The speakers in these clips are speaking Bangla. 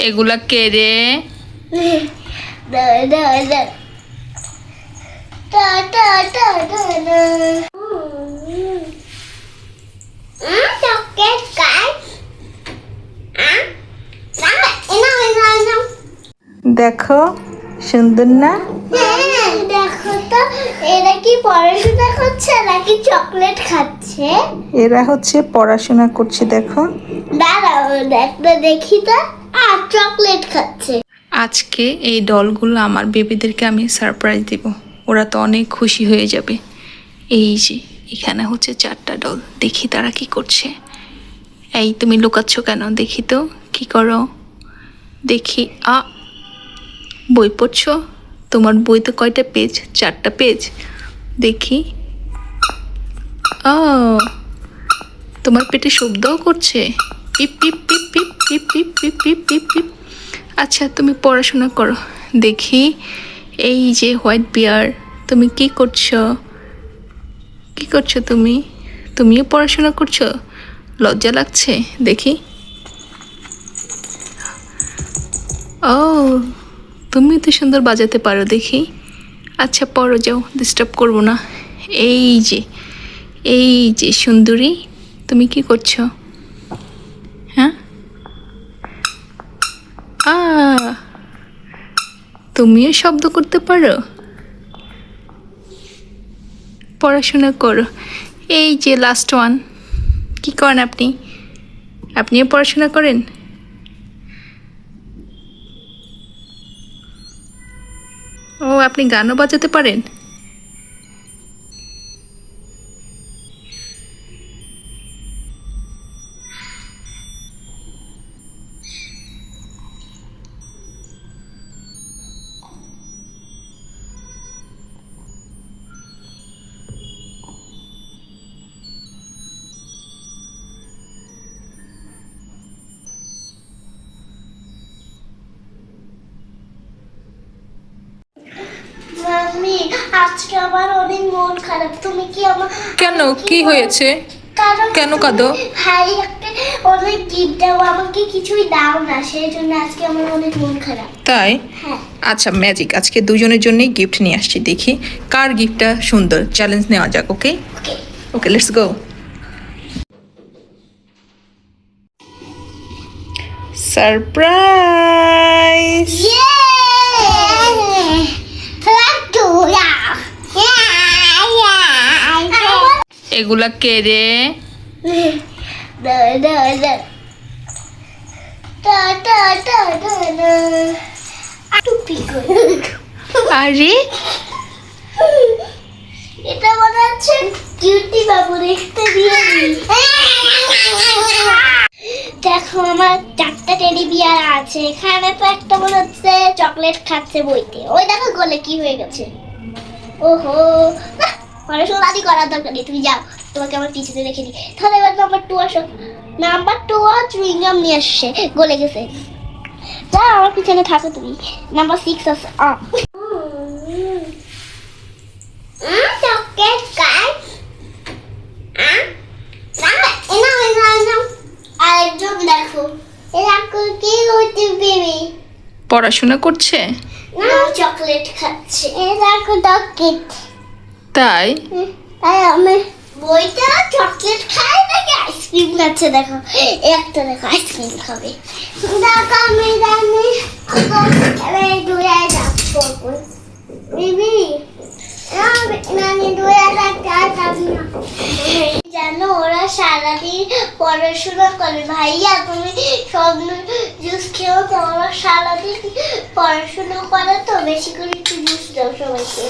এগুলা কে রে? দেখো সুন্দর না? দেখো তো এরা কি পড়াশোনা করছে নাকি চকলেট খাচ্ছে? এরা হচ্ছে পড়াশোনা করছে। দেখো দাঁড়াও একটা দেখি তো। আর চকলেট খাচ্ছে। আজকে এই ডলগুলো আমার বেবিদেরকে আমি সারপ্রাইজ দিব। ওরা তো অনেক খুশি হয়ে যাবে। এই যে এখানে হচ্ছে 4টা ডল। দেখি তারা কি করছে। এই তুমি লুকাচ্ছ কেন? দেখি তো কি করো। দেখি বই পড়ছো? তোমার বইতে কয়টা পেজ? 4টা পেজ। দেখি। ও তোমার পেটে শব্দও করছে। পিপ পিপ পিপ পিপ পিপ পিপ পিপ পিপ পিপ পিপ। আচ্ছা তুমি পড়াশোনা করো। দেখি। এই যে হোয়াইট বিয়ার, তুমি কি করছো? কি করছো তুমি? তুমিও পড়াশোনা করছো? লজ্জা লাগছে? দেখি। ও তুমি তো সুন্দর বাজাতে পারো দেখি। আচ্ছা পড়ো, যাও, ডিস্টার্ব করবো না। এই যে সুন্দরী, তুমি কি করছো? হ্যাঁ তুমিও শব্দ করতে পারো? পড়াশোনা করো। এই যে লাস্ট ওয়ান, কি করেন আপনি? আপনিও পড়াশোনা করেন? ও আপনি গানও বাজাতে পারেন? মাম্মি আজকে আমার অনেক মন খারাপ। তুমি কি আমার কেন, কি হয়েছে? কেন কাঁদো? ভাই একটা অনেক গিফট দাও, আমাকে কিছুই দাও না, সেই জন্য আজকে আমার অনেক মন খারাপ। তাই? হ্যাঁ। আচ্ছা ম্যাজিক, আজকে দুজনের জন্যই গিফট নিয়ে আসছি। দেখি কার গিফটটা সুন্দর। চ্যালেঞ্জ নেওয়া যাক। ওকে ওকে ওকে, লেটস গো। সারপ্রাইজ! এগুলা কে রে? আরে এটা মনে হচ্ছে কিউটি বাবু, দেখতে দিয়ে দেখো আমার 4টা টেডি বিয়ার আছে। এখানে তো একটা মনে হচ্ছে চকলেট খাচ্ছে বইতে। ওই দেখো গোলে কি হয়ে গেছে। ওহো পড়াশোনা আদি করার দরকার নেই, তুমি যাও, তোমাকে আমার পিছনে রেখে দিই। তাহলে এবার নাম্বার 2 আসো। নাম্বার 2 চুইংগাম নিয়ে আসছে, গলে গেছে। যাও আমার পিছনে থাকো তুমি। নাম্বার 6 আছে। চকলেট খাই। আরেকজন দেখো, এরা কি করছে বেবি? পড়াশোনা করছে? না চকলেট খাচ্ছে। এরা চকলেট। তাই? তাই আমি বইটা চকলেট খাই নাকি আইসক্রিম খাচ্ছে? দেখো একটা, দেখো আইসক্রিম খাবে। দেখো আমি জানি আমি দূরে যাচ্ছি বেবি। জানো ওরা সারাদিন পড়াশোনা করে। ভাইয়া তুমি সব জুস খেও তো, ওরা সারাদিন পড়াশোনা করে তো, বেশি করে একটু জুস দাও সবাইকে।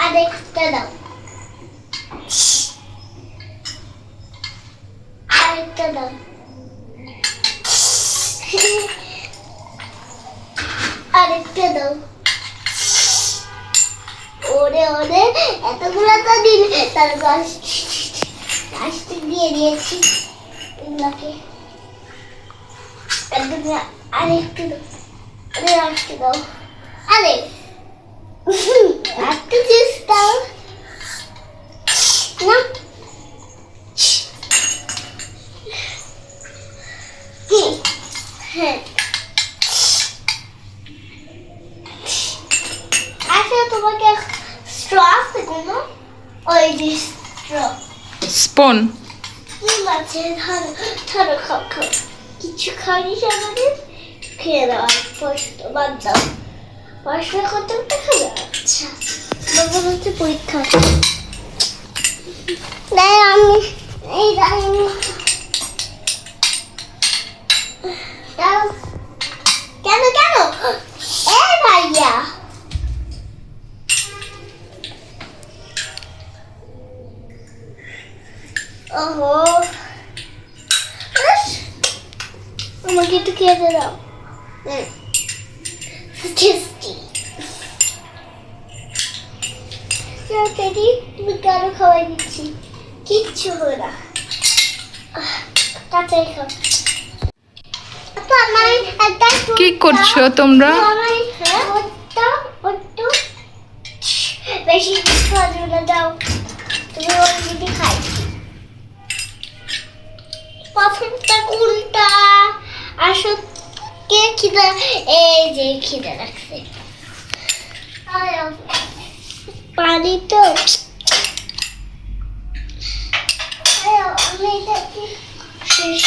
আর একটা দাও, আরেকটা দাও। আরেকটা দাও। ওরে ওরে এতগুলো তো দিলে, তার গাছ দিয়ে দিয়েছি এগুলাকে। আরেকটু দাও, আরেকটু দাও, আরে একটু জুস দাও না। হ্যাঁ আচ্ছা তোমাকে স্ট্র আছে কোনো ওই যে স্ট্র স্পুন। কি আছে ধরো ধরো খাও খাও কিছু খাওয়ানি আমাদের খেয়ে দাও প্রশ্ন বাদ দাও পড়াশোনা করতে করতে খাবে আচ্ছা বাবা হচ্ছে পরীক্ষা তাই আমি এই দাঁড়িয়ে দাও কেন কেন এ ভাইয়া ওহো আমাকে একটু খেতে দাও টেস্টি টেডি তুমি কারো খাওয়াই দিচ্ছি কিচ্ছু হবে না কাঁচাই খাও আপা আমার একটা কি করছো তোমরা? আমার ওটা ওটা বেশি খাওয়া যাবে না দাও তুমি অলরেডি খাইছি প্রথমটা কোনটা আসলে কে খিদে এই যে খিদে রাখছে পানি তো আমি এটা শেষ